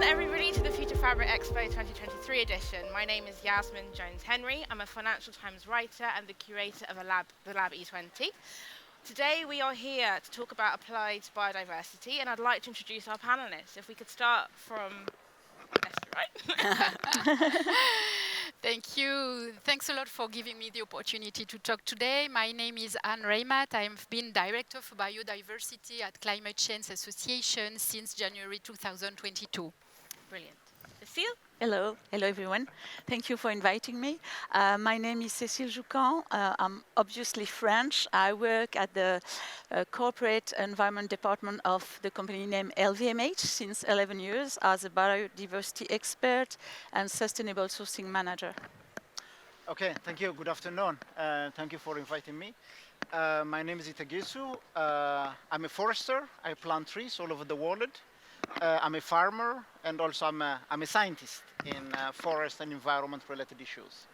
everybody to the Future Fabrics Expo 2023 edition. My name is Yasmin Jones-Henry. I'm a Financial Times writer and the curator of the Lab E20. Today we are here to talk about applied biodiversity, and I'd like to introduce our panelists. If we could start from left to right. Thank you. Thanks a lot for giving me the opportunity to talk today. My name is Raimat. I've been Director for Biodiversity at Climate Change Association since January 2022. Brilliant. Cécile? Hello everyone. Thank you for inviting me. My name is Cécile Joucan. I'm obviously French. I work at the corporate environment department of the company named LVMH since 11 years as a biodiversity expert and sustainable sourcing manager. Okay, thank you. Good afternoon. Thank you for inviting me. My name is Yitagesu. I'm a forester. I plant trees all over the world. I'm a farmer, and also I'm a scientist in forest and environment-related issues.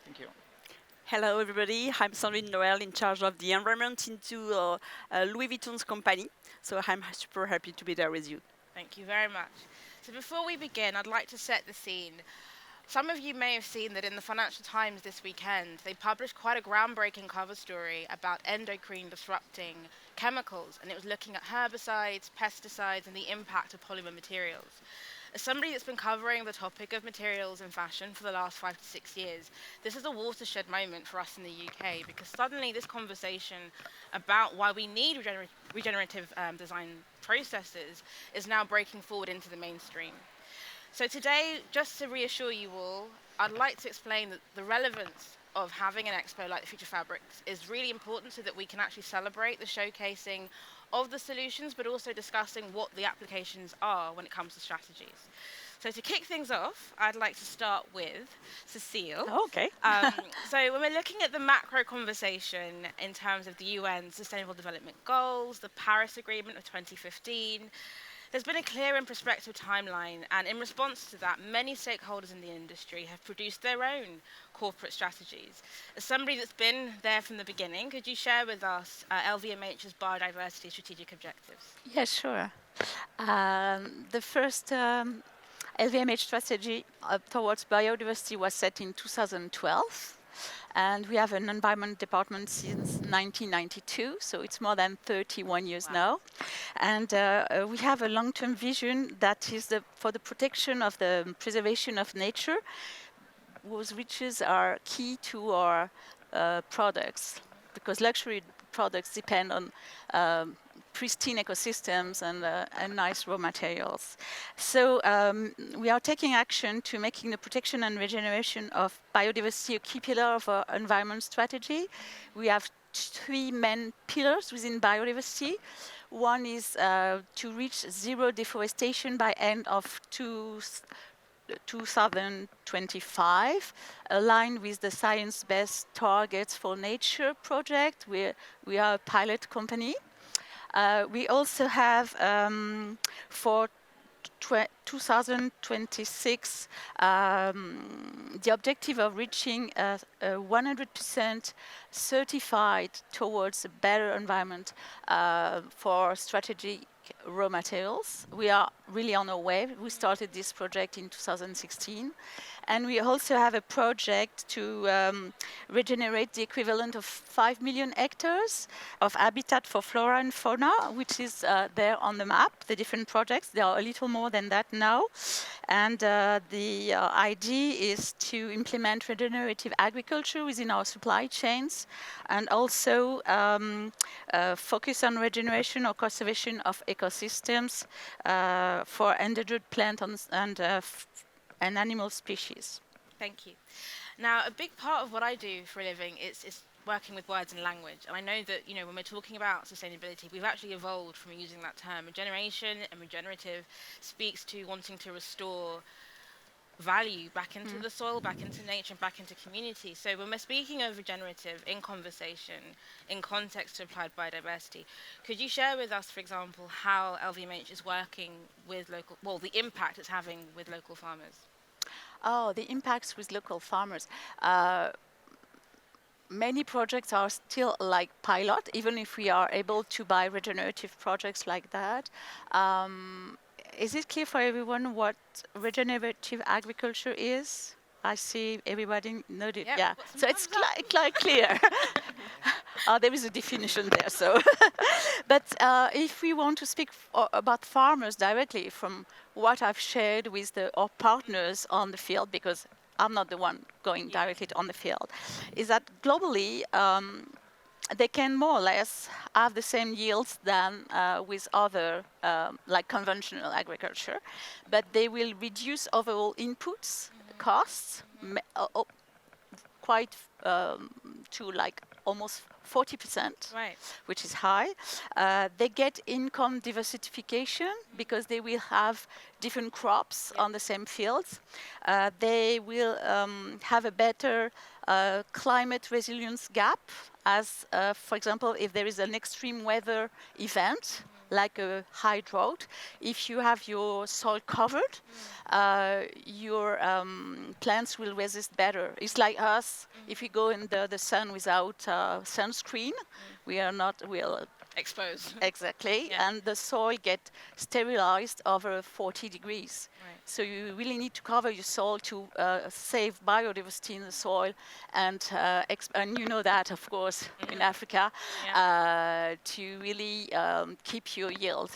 Thank you. Hello, everybody. I'm Sandrine Noël, in charge of the environment into Louis Vuitton's company. So I'm super happy to be there with you. Thank you very much. So before we begin, I'd like to set the scene. Some of you may have seen that in the Financial Times this weekend, they published quite a groundbreaking cover story about endocrine disrupting chemicals, and it was looking at herbicides, pesticides, and the impact of polymer materials. As somebody that's been covering the topic of materials in fashion for the last 5 to 6 years, this is a watershed moment for us in the UK, because suddenly this conversation about why we need regenerative design processes is now breaking forward into the mainstream. So today, just to reassure you all, I'd like to explain that the relevance of having an expo like the Future Fabrics is really important so that we can actually celebrate the showcasing of the solutions, but also discussing what the applications are when it comes to strategies. So to kick things off, I'd like to start with Cécile. Oh, okay. So when we're looking at the macro conversation in terms of the UN Sustainable Development Goals, the Paris Agreement of 2015, there's been a clear and prospective timeline, and in response to that, many stakeholders in the industry have produced their own corporate strategies. As somebody that's been there from the beginning, could you share with us LVMH's biodiversity strategic objectives? Yeah, sure. The first LVMH strategy towards biodiversity was set in 2012. And we have an environment department since 1992, so it's more than 31 years now. And we have a long-term vision that is for the protection of the preservation of nature, whose riches are key to our products, because luxury products depend on pristine ecosystems and nice raw materials. So we are taking action to making the protection and regeneration of biodiversity a key pillar of our environment strategy. We have 3 main pillars within biodiversity. One is to reach zero deforestation by end of 2025, aligned with the science-based targets for nature project. We are a pilot company. We also have for 2026 the objective of reaching 100% certified towards a better environment for strategic raw materials. We are really on our way. We started this project in 2016. And we also have a project to regenerate the equivalent of 5 million hectares of habitat for flora and fauna, which is there on the map, the different projects. There are a little more than that now. And the idea is to implement regenerative agriculture within our supply chains, and also focus on regeneration or conservation of ecosystems for endangered plant and animal species. Thank you. Now, a big part of what I do for a living is working with words and language. And I know that, when we're talking about sustainability, we've actually evolved from using that term. Regeneration and regenerative speaks to wanting to restore value back into the soil, back into nature, and back into community. So when we're speaking of regenerative in conversation, in context to applied biodiversity, could you share with us, for example, how LVMH is working with the impact it's having with local farmers? Oh, the impacts with local farmers. Many projects are still like pilot, even if we are able to buy regenerative projects like that. Is it clear for everyone what regenerative agriculture is? I see everybody nodded. Yep, Yeah, got some so it's thumbs up. quite clear. There is a definition there. So, but if we want to speak about farmers directly, from what I've shared with our partners on the field, because I'm not the one going directly on the field, is that globally they can more or less have the same yields than with other like conventional agriculture, but they will reduce overall inputs costs quite to like almost 40%, Right. which is high. They get income diversification because they will have different crops on the same fields. They will have a better climate resilience gap, as for example, if there is an extreme weather event, like a high drought, if you have your soil covered, your plants will resist better. It's like us, if we go in the sun without sunscreen, we are not, we'll Exposed. exactly, Yeah. and the soil get sterilized over 40 degrees. Right. So you really need to cover your soil to save biodiversity in the soil, and you know that, of course, in Africa, to really keep your yield.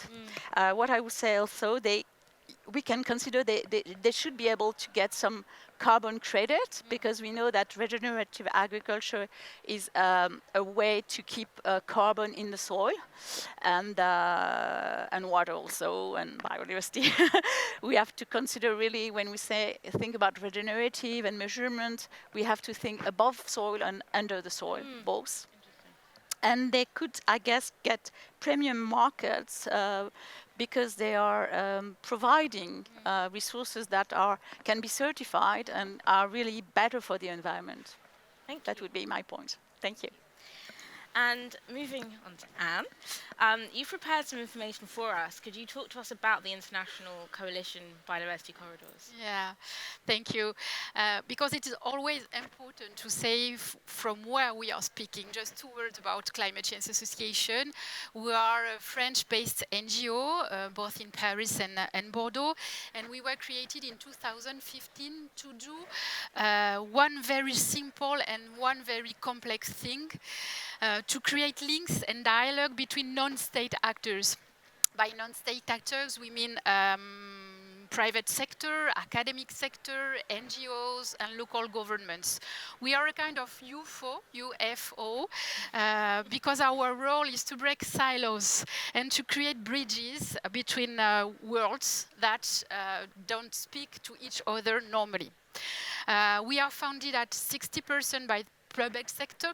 What I would say also, we can consider they should be able to get some carbon credit, because we know that regenerative agriculture is a way to keep carbon in the soil and water also, and biodiversity. We have to consider really, when we think about regenerative and measurement, we have to think above soil and under the soil, both. And they could, I guess, get premium markets because they are providing resources that can be certified and are really better for the environment. That would be my point. Thank you. And moving on to Anne, you've prepared some information for us. Could you talk to us about the International Coalition Biodiversity Corridors? Yeah, thank you. Because it is always important to say from where we are speaking. Just 2 words about Climate Change Association. We are a French-based NGO, both in Paris and Bordeaux, and we were created in 2015 to do one very simple and one very complex thing, to create links and dialogue between non-state actors. By non-state actors, we mean private sector, academic sector, NGOs, and local governments. We are a kind of UFO, because our role is to break silos and to create bridges between worlds that don't speak to each other normally. We are founded at 60% by public sector,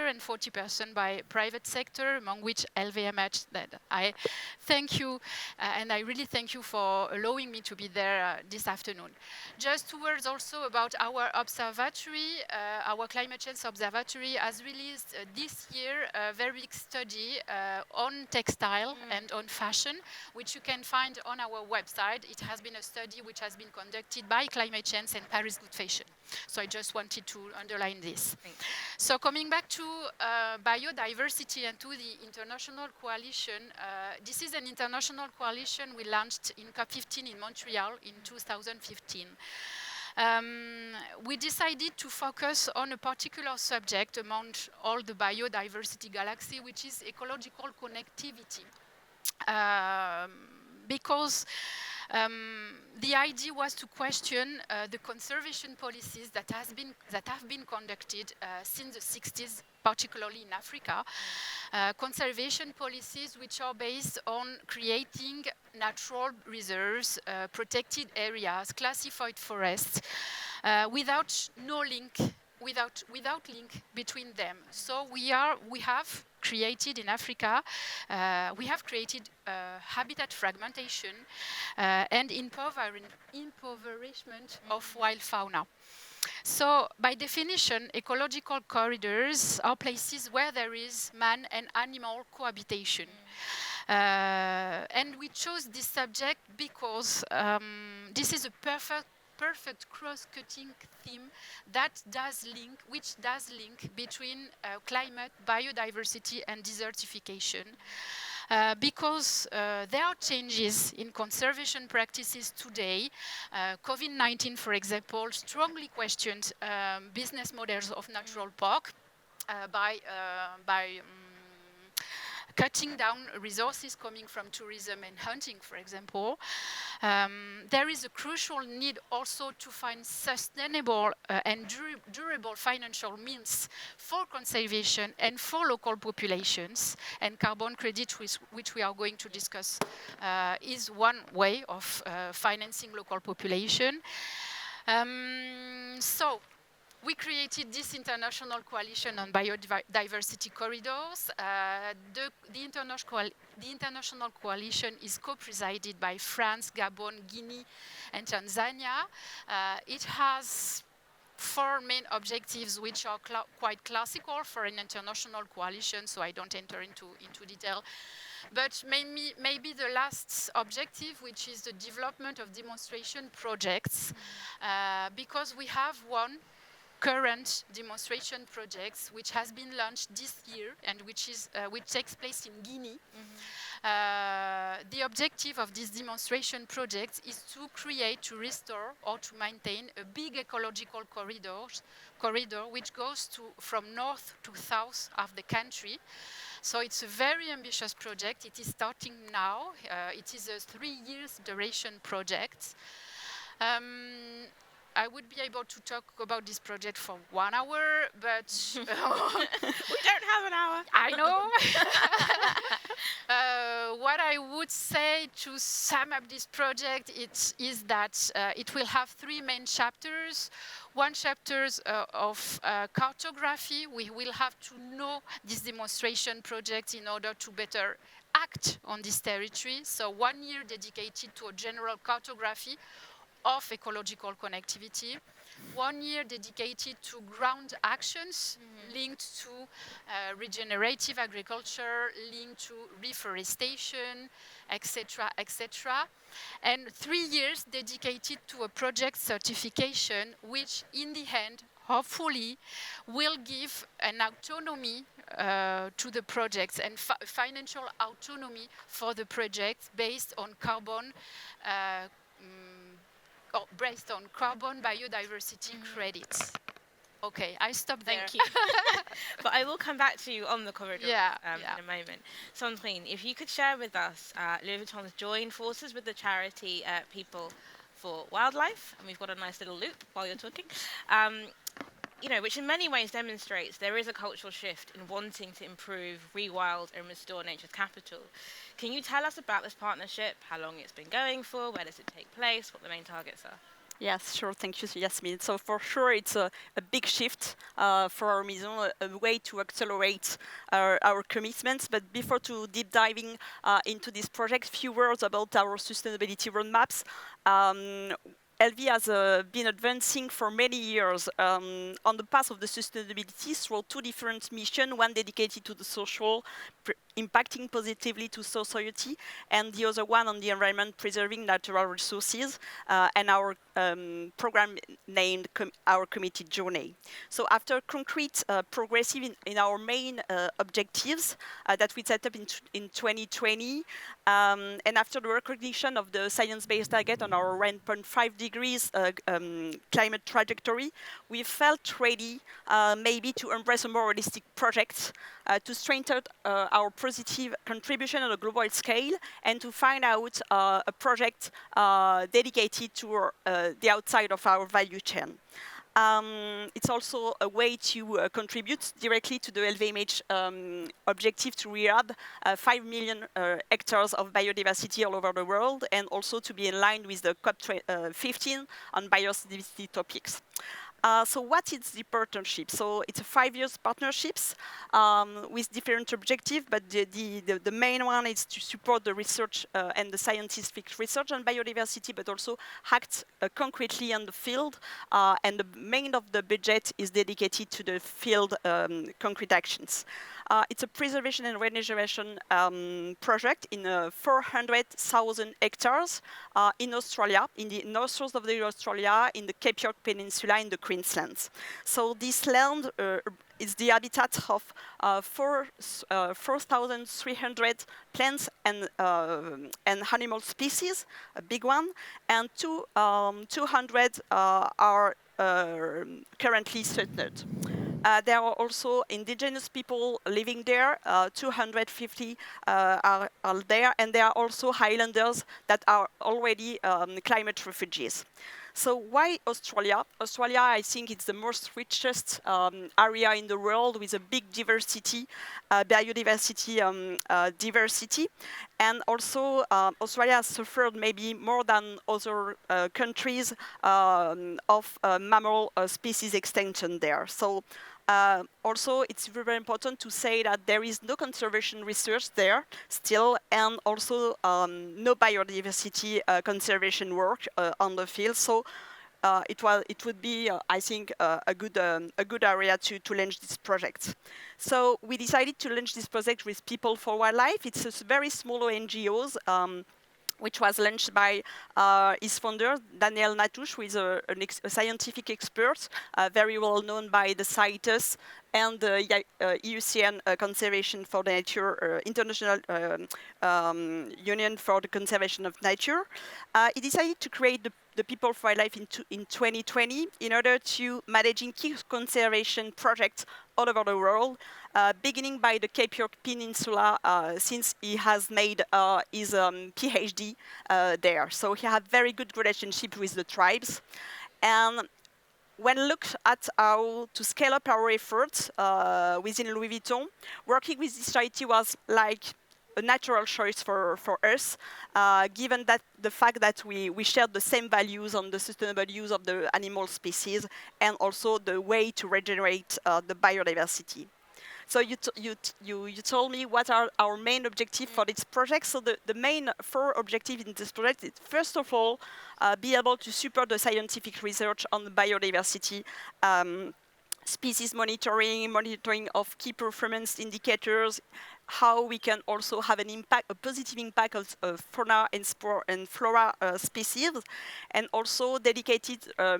and 40% by private sector, among which LVMH. That I thank you, and I really thank you for allowing me to be there this afternoon. Just 2 words also about our observatory. Our Climate Change Observatory has released this year a very big study on textile and on fashion, which you can find on our website. It has been a study which has been conducted by Climate Change and Paris Good Fashion. So I just wanted to underline this. So coming back to biodiversity and to the international coalition, this is an international coalition we launched in COP15 in Montreal in 2015. We decided to focus on a particular subject among all the biodiversity galaxy, which is ecological connectivity. Because the idea was to question the conservation policies that have been conducted since the 60s, particularly in Africa. Conservation policies which are based on creating natural reserves, protected areas, classified forests, without link between them. So we have created in Africa, we have created habitat fragmentation and impoverishment of wild fauna. So by definition, ecological corridors are places where there is man and animal cohabitation. And we chose this subject because this is a perfect cross-cutting theme which does link between climate, biodiversity, and desertification. because there are changes in conservation practices today. COVID-19, for example, strongly questioned business models of natural park by cutting down resources coming from tourism and hunting, for example. There is a crucial need also to find sustainable and durable financial means for conservation and for local populations. And carbon credit, which we are going to discuss, is one way of financing local population. So we created this international coalition on biodiversity corridors. The international coalition is co-presided by France, Gabon, Guinea, and Tanzania. It has 4 main objectives, which are quite classical for an international coalition, so I don't enter into detail. But maybe the last objective, which is the development of demonstration projects, because we have one current demonstration projects which has been launched this year and which takes place in Guinea. The objective of this demonstration project is to create, to restore, or to maintain a big ecological corridor which goes from north to south of the country. So it's a very ambitious project. It is starting now. It is a 3 years duration project. I would be able to talk about this project for 1 hour, but we don't have an hour. I know. What I would say to sum up this project is that it will have 3 main chapters. One chapter of cartography. We will have to know this demonstration project in order to better act on this territory. So 1 year dedicated to a general cartography of ecological connectivity, 1 year dedicated to ground actions linked to regenerative agriculture, linked to reforestation, etc., etc. And 3 years dedicated to a project certification, which in the end, hopefully, will give an autonomy to the projects and financial autonomy for the projects based on carbon biodiversity credits. Okay, I stop there. Thank you. But I will come back to you on the corridor in a moment. Sandrine, if you could share with us, Louis Vuitton's joined forces with the charity People for Wildlife, and we've got a nice little loop while you're talking, which in many ways demonstrates there is a cultural shift in wanting to improve, rewild, and restore nature's capital. Can you tell us about this partnership, how long it's been going for, where does it take place, what the main targets are? Yes, sure. Thank you, Yasmin. So for sure, it's a big shift for our Maison, a way to accelerate our commitments. But before to deep diving into this project, few words about our sustainability roadmaps. LV has been advancing for many years on the path of the sustainability through 2 different missions, one dedicated to the social, impacting positively to society, and the other one on the environment, preserving natural resources, and our program named Our Committed Journey. So after concrete progressive in our main objectives that we set up in 2020, and after the recognition of the science-based target on our 1.5 degrees climate trajectory, we felt ready maybe to embrace a more realistic project to strengthen our positive contribution on a global scale and to find out a project dedicated to the outside of our value chain. It's also a way to contribute directly to the LVMH objective to rehab 5 million hectares of biodiversity all over the world, and also to be in line with the COP15 on biodiversity topics. So what is the partnership? So it's a 5 years partnerships with different objectives, but the main one is to support the research and the scientific research on biodiversity, but also act concretely on the field. And the main of the budget is dedicated to the field concrete actions. It's a preservation and regeneration project in 400,000 hectares in Australia, in the north coast of Australia, in the Cape York Peninsula, in the Queensland. So this land is the habitat of 4,300 plants and animal species, a big one, and 200 are currently threatened. There are also indigenous people living there, 250 are there, and there are also highlanders that are already climate refugees. So why Australia? Australia, I think it's the most richest area in the world with a big diversity, biodiversity diversity. And also Australia has suffered maybe more than other countries of mammal species extinction there. So also, it's very important to say that there is no conservation research there still, and also no biodiversity conservation work on the field. So it would be, I think, a good area to launch this project. So we decided to launch this project with People for Wildlife. It's a very small NGOs. Which was launched by his founder, Daniel Natusch, who is a scientific expert, very well known by the CITES and the IUCN Conservation for the Nature, International Union for the Conservation of Nature. He decided to create the People for Wildlife in 2020 in order to managing key conservation projects all over the world, beginning by the Cape York Peninsula, since he has made his PhD there. So he had very good relationship with the tribes. And when looked at how to scale up our efforts within Louis Vuitton, working with this charity was like a natural choice for us, given that the fact that we shared the same values on the sustainable use of the animal species and also the way to regenerate the biodiversity. So you told me what are our main objectives for this project. So the main 4 objectives in this project is, first of all, be able to support the scientific research on the biodiversity, species monitoring of key performance indicators, how we can also have an impact, a positive impact of fauna and flora species, and also dedicated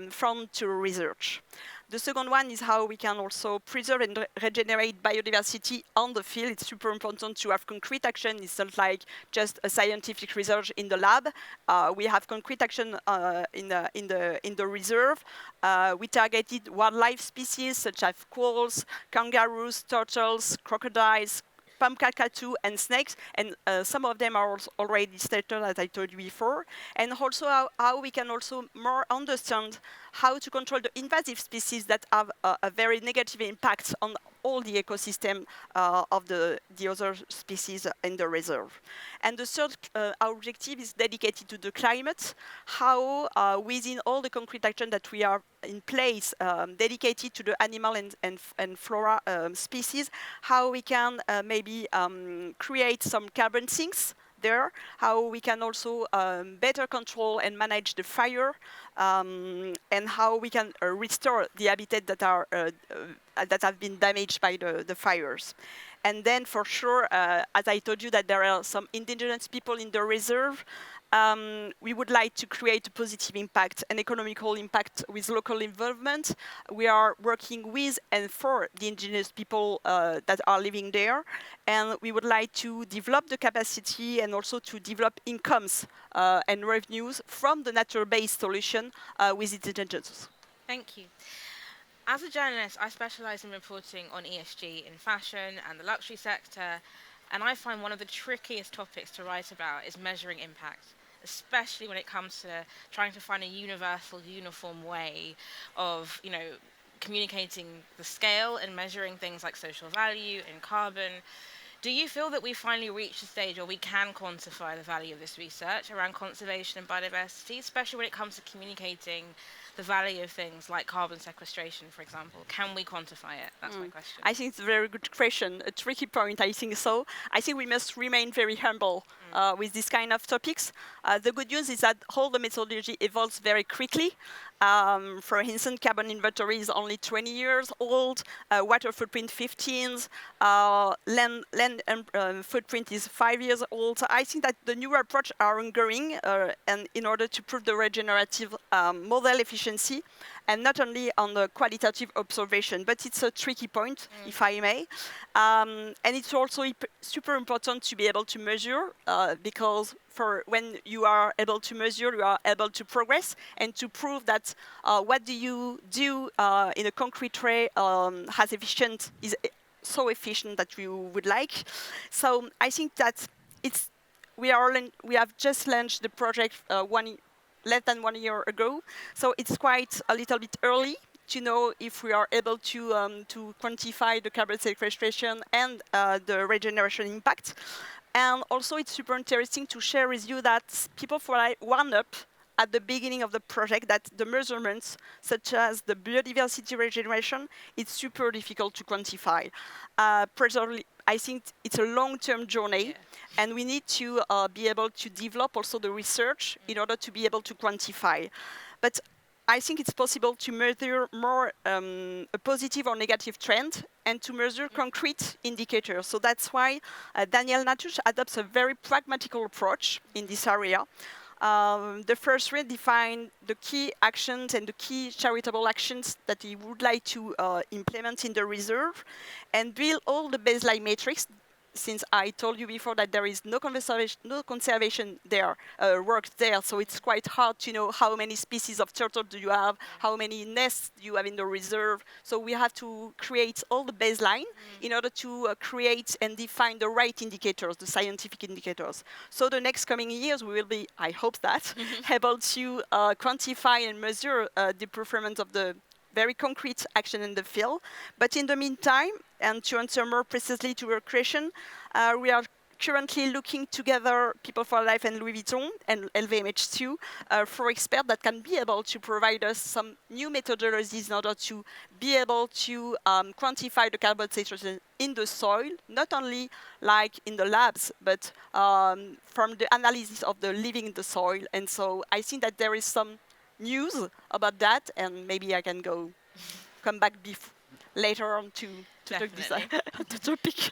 fund to research. The second one is how we can also preserve and regenerate biodiversity on the field. It's super important to have concrete action. It's not like just a scientific research in the lab. We have concrete action in the reserve. We targeted wildlife species such as quolls, kangaroos, turtles, crocodiles, palm cockatoo and snakes, and some of them are also already stated, as I told you before, and also how we can also more understand how to control the invasive species that have a very negative impact on all the ecosystem of the other species in the reserve. And the third objective is dedicated to the climate, how within all the concrete action that we are in place dedicated to the animal and flora species, how we can maybe create some carbon sinks there, how we can also better control and manage the fire, and how we can restore the habitat that have been damaged by the fires. And then for sure, as I told you that there are some indigenous people in the reserve, we would like to create a positive impact, an economical impact with local involvement. We are working with and for the indigenous people that are living there, and we would like to develop the capacity and also to develop incomes and revenues from the nature-based solution with indigenous. Thank you. As a journalist, I specialize in reporting on ESG in fashion and the luxury sector, and I find one of the trickiest topics to write about is measuring impact, especially when it comes to trying to find a universal, uniform way of, communicating the scale and measuring things like social value and carbon. Do you feel that we finally reached a stage where we can quantify the value of this research around conservation and biodiversity, especially when it comes to communicating the value of things like carbon sequestration, for example? Can we quantify it? That's my question. I think it's a very good question, a tricky point, I think so. I think we must remain very humble with this kind of topics. The good news is that all the methodology evolves very quickly. For instance, carbon inventory is only 20 years old, water footprint 15, land footprint is 5 years old. I think that the newer approach are ongoing, and in order to prove the regenerative model efficiency, and not only on the qualitative observation. But it's a tricky point, if I may. And it's also super important to be able to measure, because for when you are able to measure, you are able to progress and to prove that what do you do in a concrete way is so efficient that you would like. So I think that we have just launched the project less than 1 year ago, so it's quite a little bit early to know if we are able to quantify the carbon sequestration and the regeneration impact. And also, it's super interesting to share with you that people warn up at the beginning of the project that the measurements, such as the biodiversity regeneration, it's super difficult to quantify. Personally, I think it's a long-term journey, and we need to be able to develop also the research in order to be able to quantify. But I think it's possible to measure more a positive or negative trend and to measure concrete indicators. So that's why Daniel Natusch adopts a very pragmatical approach in this area. The first one defined the key actions and the key charitable actions that he would like to implement in the reserve and build all the baseline metrics, since I told you before that there is no conservation there, work there, so it's quite hard to know how many species of turtle do you have, how many nests you have in the reserve. So we have to create all the baseline in order to create and define the right indicators, the scientific indicators. So the next coming years we will be, I hope that, able to quantify and measure the performance of the very concrete action in the field. But in the meantime, and to answer more precisely to your question, we are currently looking together, People for Life and Louis Vuitton and LVMH too, for experts that can be able to provide us some new methodologies in order to be able to quantify the carbon sequestration in the soil, not only like in the labs, but from the analysis of the living in the soil. And so I think that there is some news about that, and maybe I can come back later on to talk this the topic.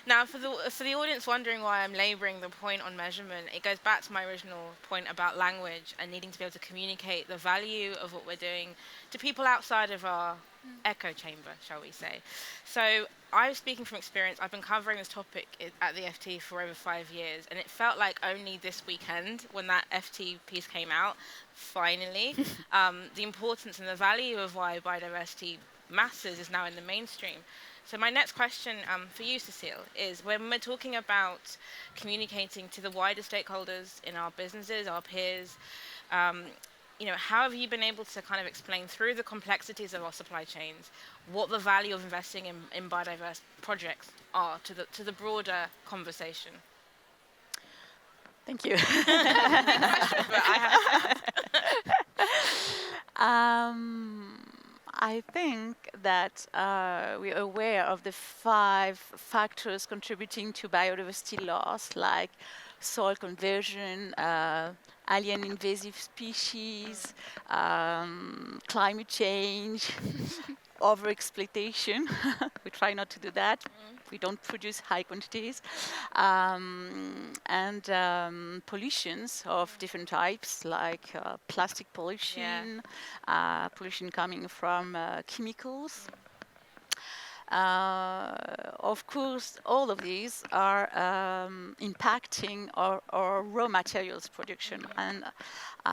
Now, for the audience wondering why I'm labouring the point on measurement, it goes back to my original point about language and needing to be able to communicate the value of what we're doing to people outside of our echo chamber, shall we say. So I'm speaking from experience. I've been covering this topic at the FT for over 5 years, and it felt like only this weekend when that FT piece came out, finally, the importance and the value of why biodiversity matters is now in the mainstream. So my next question for you, Cécile, is when we're talking about communicating to the wider stakeholders in our businesses, our peers, how have you been able to kind of explain through the complexities of our supply chains what the value of investing in biodiverse projects are to the broader conversation? Thank you. I think that we're aware of the 5 factors contributing to biodiversity loss, like soil conversion, alien invasive species, climate change, overexploitation. We try not to do that. We don't produce high quantities. And pollutions of different types, like plastic pollution, pollution coming from chemicals. Of course, all of these are impacting our raw materials production. And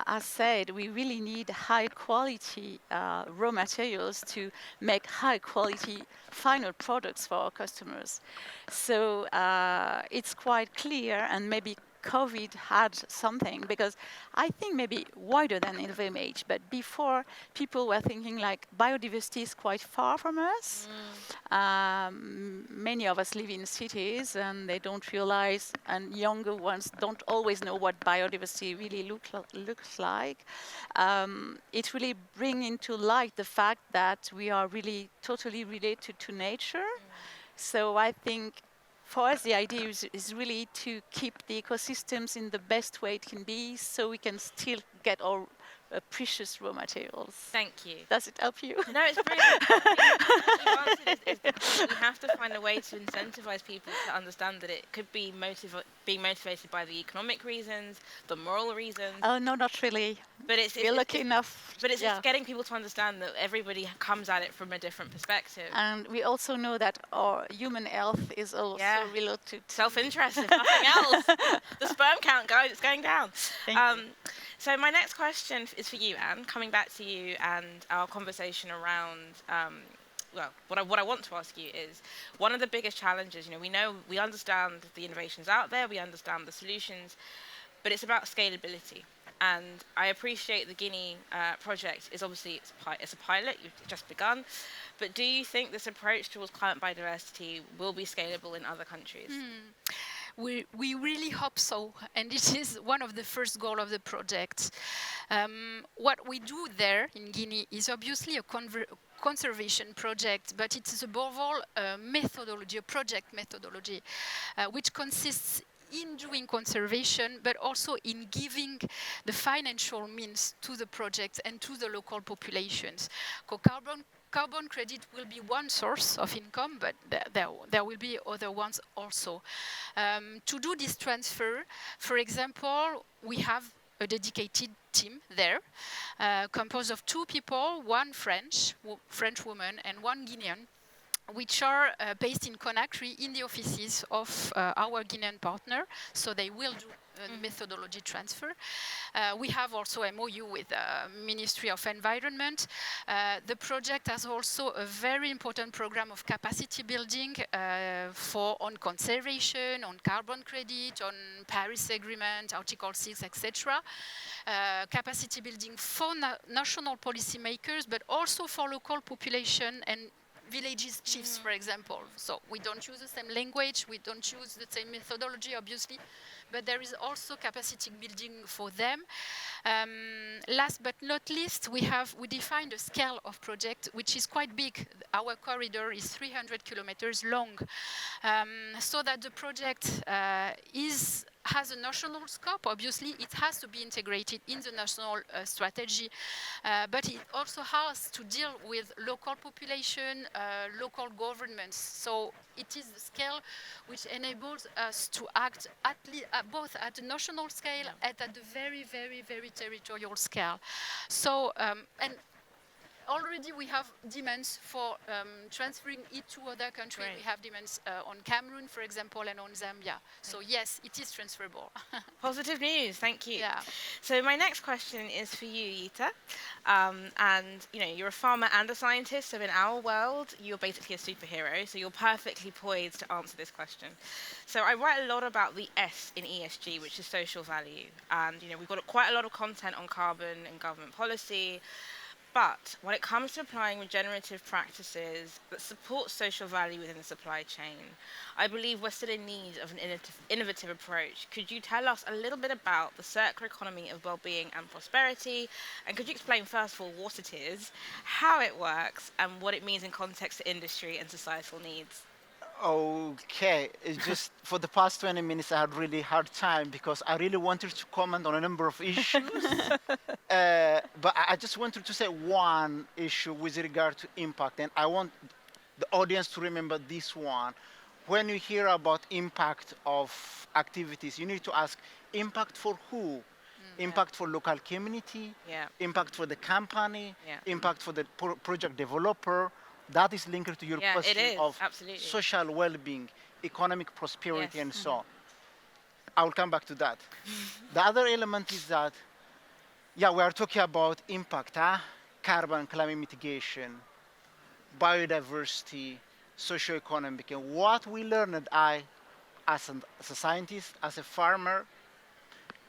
as said, we really need high quality raw materials to make high quality final products for our customers. So it's quite clear, and maybe COVID had something, because I think maybe wider than LVMH, but before people were thinking like biodiversity is quite far from us. Many of us live in cities and they don't realize, and younger ones don't always know what biodiversity really looks like. It really brings into light the fact that we are really totally related to nature. So I think for us, the idea is really to keep the ecosystems in the best way it can be, so we can still get our precious raw materials. Thank you. Does it help you? No, it's brilliant. You answered is we have to find a way to incentivize people to understand that it could be being motivated by the economic reasons, the moral reasons. Oh, no, not really. But it's We're lucky enough. But it's getting people to understand that everybody comes at it from a different perspective. And we also know that our human health is also related to self-interest, if nothing else. The sperm count, guys, it's going down. Thank you. So my next question is for you, Anne, coming back to you and our conversation around, well, what I want to ask you is, one of the biggest challenges, we understand the innovations out there, we understand the solutions, but it's about scalability. And I appreciate the Guinea project is obviously, it's a pilot, you've just begun, but do you think this approach towards climate biodiversity will be scalable in other countries? We really hope so, and it is one of the first goals of the project. What we do there in Guinea is obviously a conservation project, but it is above all a methodology, a project methodology, which consists in doing conservation, but also in giving the financial means to the project and to the local populations. Carbon credit will be one source of income, but there will be other ones also. To do this transfer, for example, we have a dedicated team there, composed of 2 people, one French woman and one Guinean, which are based in Conakry in the offices of our Guinean partner, so they will do methodology transfer. We have also MOU with the Ministry of Environment. The project has also a very important program of capacity building on conservation, on carbon credit, on Paris Agreement, Article 6, etc. Capacity building for national policymakers, but also for local population and villages chiefs, for example. So we don't use the same language, we don't use the same methodology, obviously, but there is also capacity building for them. Last but not least, we defined a scale of project which is quite big. Our corridor is 300 kilometers long, so that the project has a national scope. Obviously, it has to be integrated in the national strategy, but it also has to deal with local population, local governments. So it is the scale which enables us to act both at the national scale and at the very, very, very territorial scale. So, and already we have demands for transferring it to other countries. Right. We have demands on Cameroon, for example, and on Zambia. So yes, it is transferable. Positive news, thank you. Yeah. So my next question is for you, Yita. And you're a farmer and a scientist, so in our world, you're basically a superhero, so you're perfectly poised to answer this question. So I write a lot about the S in ESG, which is social value. And we've got quite a lot of content on carbon and government policy. But when it comes to applying regenerative practices that support social value within the supply chain, I believe we're still in need of an innovative approach. Could you tell us a little bit about the circular economy of well-being and prosperity? And could you explain, first of all, what it is, how it works, and what it means in context to industry and societal needs? Okay, it's just for the past 20 minutes I had really hard time because I really wanted to comment on a number of issues. But I just wanted to say one issue with regard to impact, and I want the audience to remember this one. When you hear about impact of activities, you need to ask, impact for who? Impact for local community, impact for the company, impact for the project developer. That is linked to your question of social well-being, economic prosperity, and so on. I will come back to that. The other element is that, we are talking about impact, carbon, climate mitigation, biodiversity, socio-economic, and what we learned, as a scientist, as a farmer,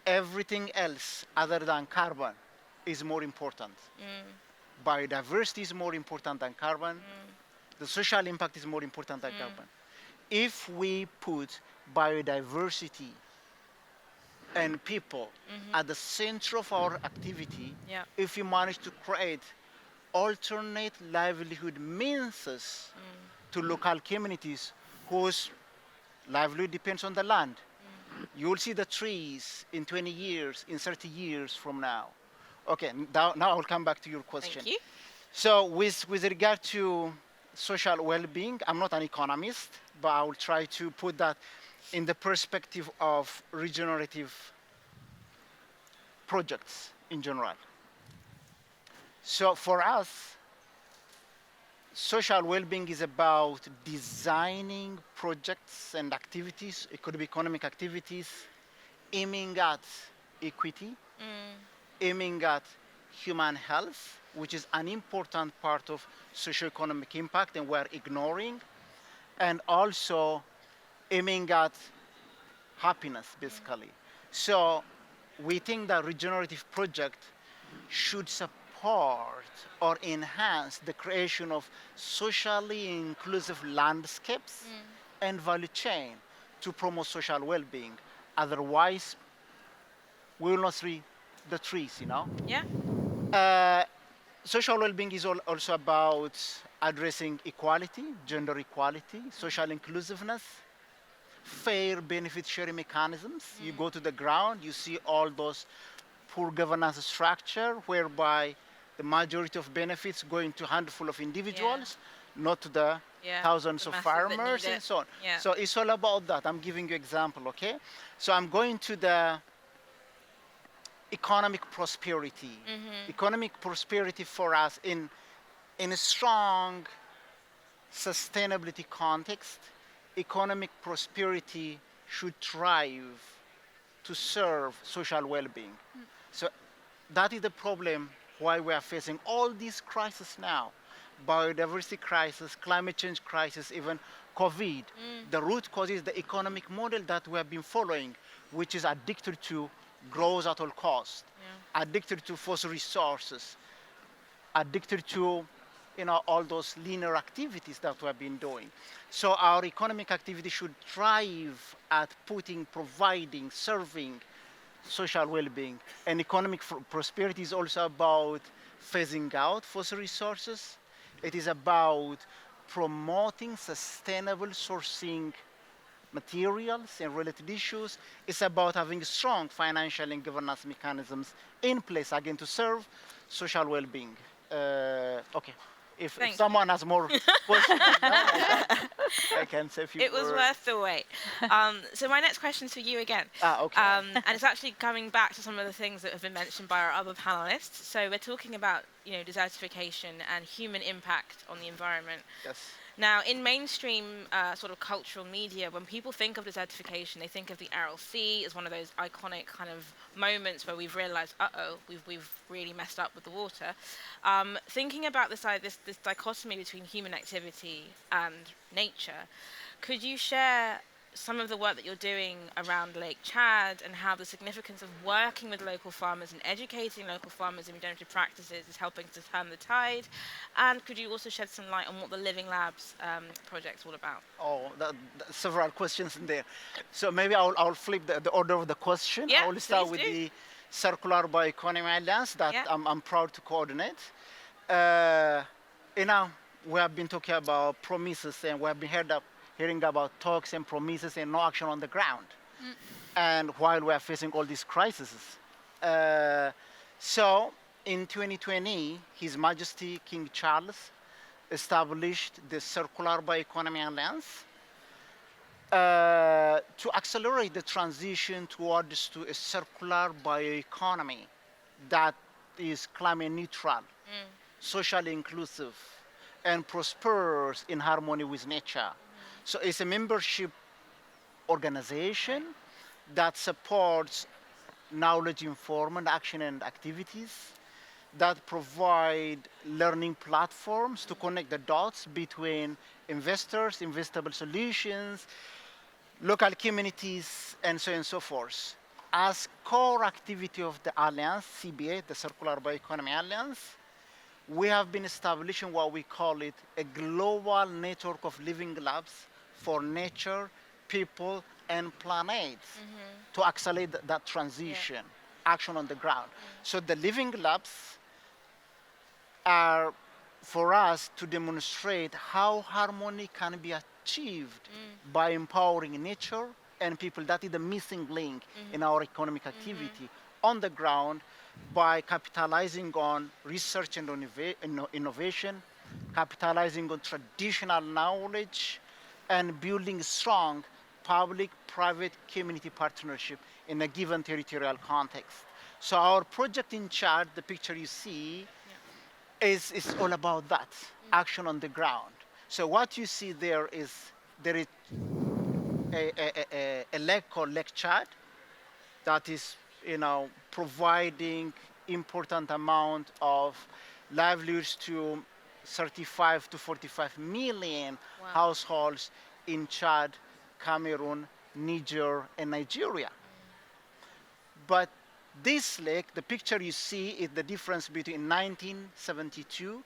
everything else other than carbon is more important. Biodiversity is more important than carbon. The social impact is more important than carbon. If we put biodiversity and people at the center of our activity, if we manage to create alternate livelihood means to local communities whose livelihood depends on the land, you will see the trees in 20 years, in 30 years from now. Okay, now I'll come back to your question. Thank you. So with regard to social well-being, I'm not an economist, but I will try to put that in the perspective of regenerative projects in general. So for us, social well-being is about designing projects and activities, it could be economic activities, aiming at equity, aiming at human health, which is an important part of socioeconomic impact and we're ignoring, and also aiming at happiness, basically. So we think that regenerative project should support or enhance the creation of socially inclusive landscapes and value chain to promote social well-being. Otherwise, we will not see the trees, you know? Yeah. Social well-being is also about addressing equality, gender equality, social inclusiveness, fair benefit sharing mechanisms. You go to the ground, you see all those poor governance structure whereby the majority of benefits go into a handful of individuals, not to the thousands the of masses that farmers need and it. so on. Yeah. So it's all about that. I'm giving you example, okay? So I'm going to the economic prosperity. Economic prosperity for us in a strong sustainability context, economic prosperity should thrive to serve social well-being. So that is the problem why we are facing all these crises now. Biodiversity crisis, climate change crisis, even COVID. The root cause is the economic model that we have been following, which is addicted to growth at all costs, addicted to fossil resources, addicted to all those linear activities that we have been doing. So our economic activity should thrive at providing, serving social well-being. And economic prosperity is also about phasing out fossil resources. It is about promoting sustainable sourcing materials and related issues. It's about having strong financial and governance mechanisms in place, again, to serve social well-being. Okay. If someone has more questions, I can say a few It was words. worth the wait. So my next question is for you again. Okay. And it's actually coming back to some of the things that have been mentioned by our other panelists. So we're talking about, desertification and human impact on the environment. Yes. Now, in mainstream sort of cultural media, when people think of desertification, they think of the Aral Sea as one of those iconic kind of moments where we've realized, we've really messed up with the water. Thinking about this dichotomy between human activity and nature, could you share some of the work that you're doing around Lake Chad and how the significance of working with local farmers and educating local farmers in regenerative practices is helping to turn the tide? And could you also shed some light on what the Living Labs project's all about? Oh, several questions in there. So maybe I'll flip the order of the question. Yeah, I will start please with do. the Circular Bioeconomy Alliance that I'm proud to coordinate. We have been talking about promises and we have been hearing about talks and promises and no action on the ground. And while we are facing all these crises. So in 2020, His Majesty King Charles established the Circular Bioeconomy Alliance to accelerate the transition towards a circular bioeconomy that is climate neutral, socially inclusive, and prospers in harmony with nature. So it's a membership organization that supports knowledge-informed action and activities, that provide learning platforms to connect the dots between investors, investable solutions, local communities, and so on and so forth. As core activity of the Alliance, CBA, the Circular Bioeconomy Alliance, we have been establishing what we call it a global network of living labs for nature, people, and planets to accelerate that transition, action on the ground. So the living labs are for us to demonstrate how harmony can be achieved by empowering nature and people. That is the missing link in our economic activity on the ground by capitalizing on research and innovation, capitalizing on traditional knowledge, and building strong public-private community partnership in a given territorial context. So our project in Chad, the picture you see, is all about that, action on the ground. So what you see there is a lake called Lake Chad that is, providing important amount of livelihoods to 35 to 45 million households in Chad, Cameroon, Niger, and Nigeria. But this lake, the picture you see is the difference between 1972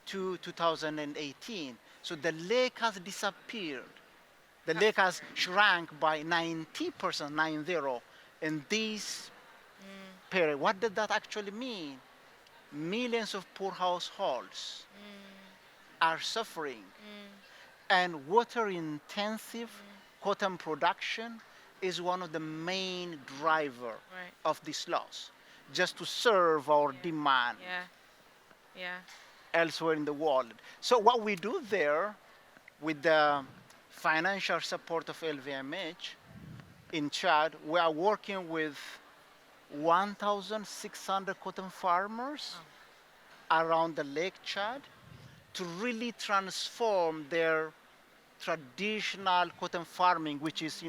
to 2018. So the lake has disappeared. The lake has shrunk by 90%, 90, in this period. What did that actually mean? Millions of poor households are suffering. And water-intensive cotton production is one of the main driver of this loss, just to serve our demand elsewhere in the world. So what we do there, with the financial support of LVMH in Chad, we are working with 1,600 cotton farmers around the Lake Chad to really transform their traditional cotton farming, which is,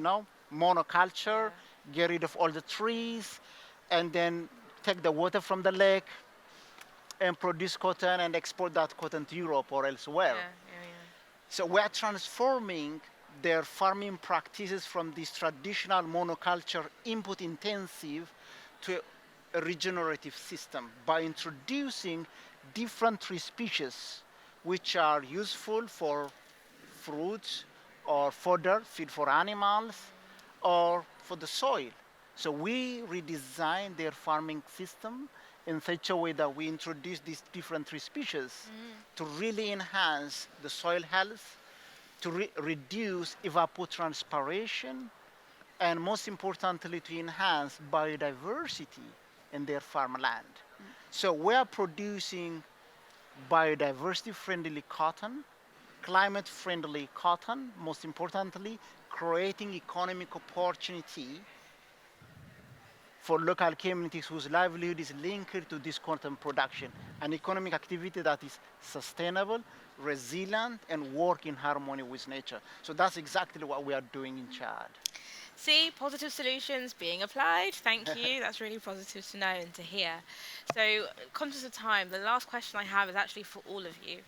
monoculture, get rid of all the trees, and then take the water from the lake and produce cotton and export that cotton to Europe or elsewhere. So we are transforming their farming practices from this traditional monoculture input intensive to a regenerative system by introducing different tree species which are useful for fruits or fodder, feed for animals, or for the soil. So we redesigned their farming system in such a way that we introduce these different tree species to really enhance the soil health, to reduce evapotranspiration, and most importantly, to enhance biodiversity in their farmland. So we are producing biodiversity-friendly cotton, climate-friendly cotton, most importantly, creating economic opportunity for local communities whose livelihood is linked to this cotton production, an economic activity that is sustainable, resilient, and work in harmony with nature. So that's exactly what we are doing in Chad. See, positive solutions being applied. Thank you. That's really positive to know and to hear. So, conscious of time, the last question I have is actually for all of you.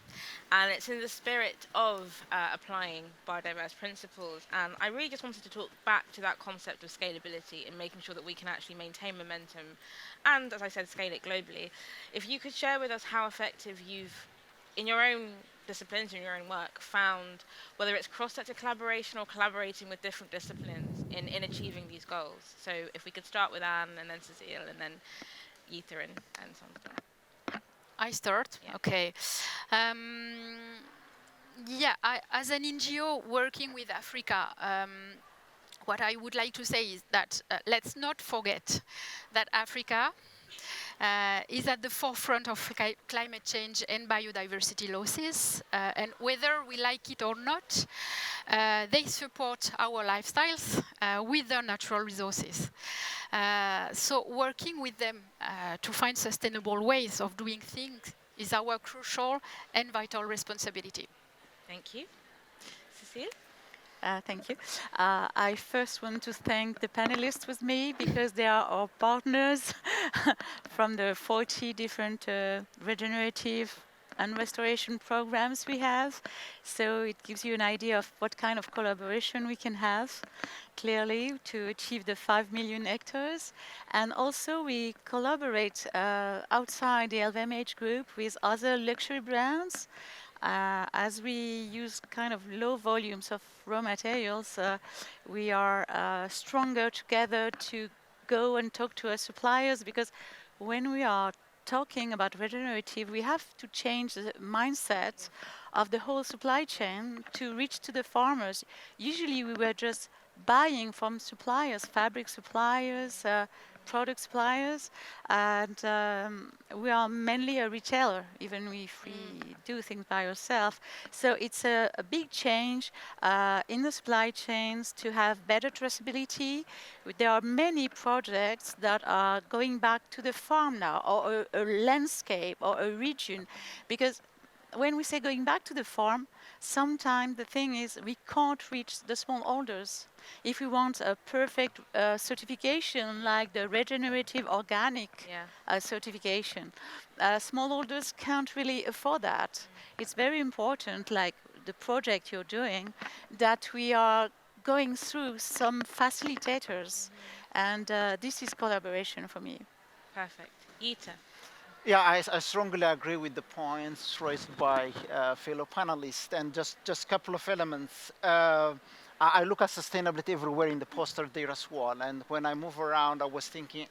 And it's in the spirit of applying biodiverse principles. And I really just wanted to talk back to that concept of scalability and making sure that we can actually maintain momentum and, as I said, scale it globally. If you could share with us how effective you've, in your own disciplines, in your own work, found, whether it's cross-sector collaboration or collaborating with different disciplines in achieving these goals. So if we could start with Anne, and then Cécile, and then Yita and Sandrine. I start? Yeah. Okay. As an NGO working with Africa, what I would like to say is that let's not forget that Africa is at the forefront of climate change and biodiversity losses. And whether we like it or not, they support our lifestyles with their natural resources. So working with them to find sustainable ways of doing things is our crucial and vital responsibility. Thank you. Cécile? Thank you. I first want to thank the panelists with me because they are our partners from the 40 different regenerative and restoration programs we have. So it gives you an idea of what kind of collaboration we can have, clearly, to achieve the 5 million hectares. And also we collaborate outside the LVMH group with other luxury brands. As we use kind of low volumes of raw materials, we are stronger together to go and talk to our suppliers, because when we are talking about regenerative, we have to change the mindset of the whole supply chain to reach to the farmers. Usually we were just buying from suppliers, fabric suppliers, product suppliers, and we are mainly a retailer, even if we do things by ourselves. So it's a big change in the supply chains to have better traceability. There are many projects that are going back to the farm now, or a landscape, or a region, because when we say going back to the farm, sometimes the thing is we can't reach the smallholders. If we want a perfect certification like the regenerative organic certification, smallholders can't really afford that. It's very important, like the project you're doing, that we are going through some facilitators, and this is collaboration for me. Perfect. Yita. Yeah, I strongly agree with the points raised by fellow panelists, and just a couple of elements. I look at sustainability everywhere in the poster there as well, and when I move around, I was thinking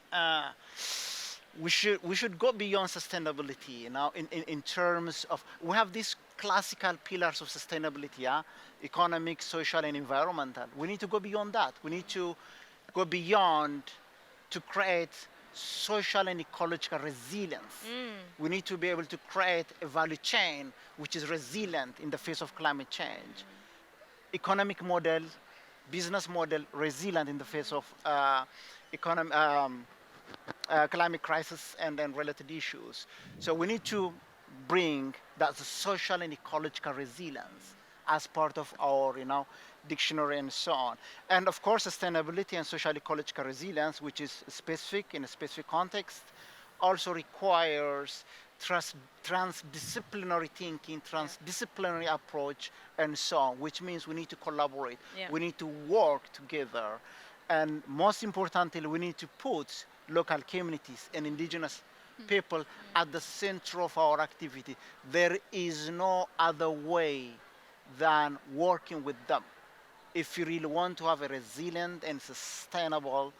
we should go beyond sustainability. In terms of, we have these classical pillars of sustainability, economic, social, and environmental. We need to go beyond that. We need to go beyond to create social and ecological resilience. We need to be able to create a value chain which is resilient in the face of climate change. Economic model, business model, resilient in the face of climate crisis and then related issues. So we need to bring that social and ecological resilience as part of our, dictionary and so on. And of course, sustainability and social ecological resilience, which is specific in a specific context, also requires transdisciplinary thinking, transdisciplinary approach, and so on, which means we need to collaborate. We need to work together. And most importantly, we need to put local communities and indigenous people at the center of our activity. There is no other way than working with them if you really want to have a resilient and sustainable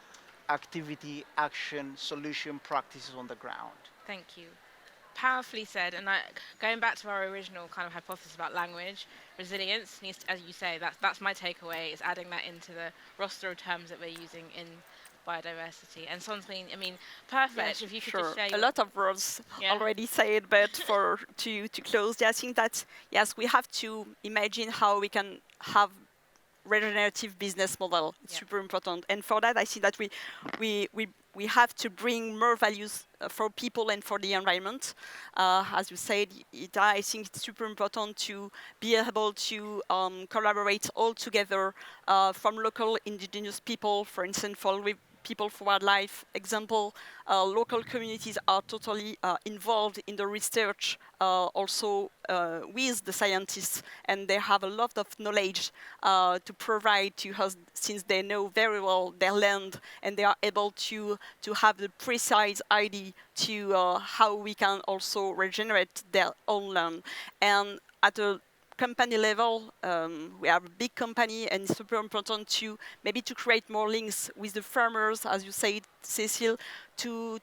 activity, action, solution practices on the ground. Thank you. Powerfully said. And going back to our original kind of hypothesis about language, resilience needs to, as you say, that's my takeaway, is adding that into the roster of terms that we're using in biodiversity. And Sandrine, perfect. Yes, if you could sure. just share a lot of words already said, but to close, I think that yes, we have to imagine how we can have regenerative business model. It's super important, and for that, I think that we have to bring more values for people and for the environment. As you said, I think it's super important to be able to collaborate all together from local indigenous people, for instance, for people for wildlife example. Local communities are totally involved in the research also with the scientists, and they have a lot of knowledge to provide to us, since they know very well their land, and they are able to have the precise idea to how we can also regenerate their own land. And at a company level, we are a big company, and it's super important to maybe to create more links with the farmers, as you said, Cécile, to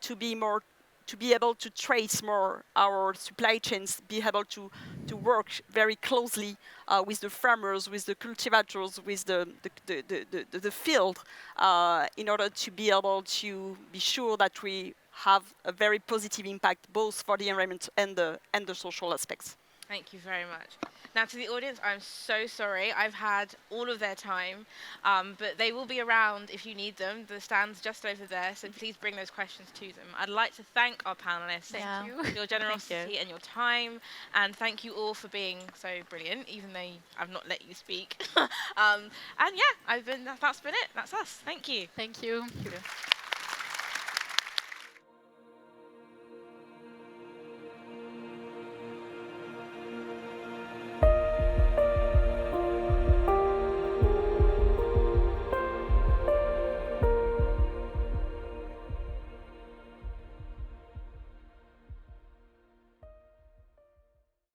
be able to trace more our supply chains, be able to work very closely with the farmers, with the cultivators, with the field, in order to be able to be sure that we have a very positive impact both for the environment and the social aspects. Thank you very much. Now, to the audience, I'm so sorry. I've had all of their time, but they will be around if you need them. The stand's just over there, so please bring those questions to them. I'd like to thank our panelists for your generosity and your time, and thank you all for being so brilliant, even though I've not let you speak. And yeah, that's been it. That's us. Thank you. Thank you. Thank you.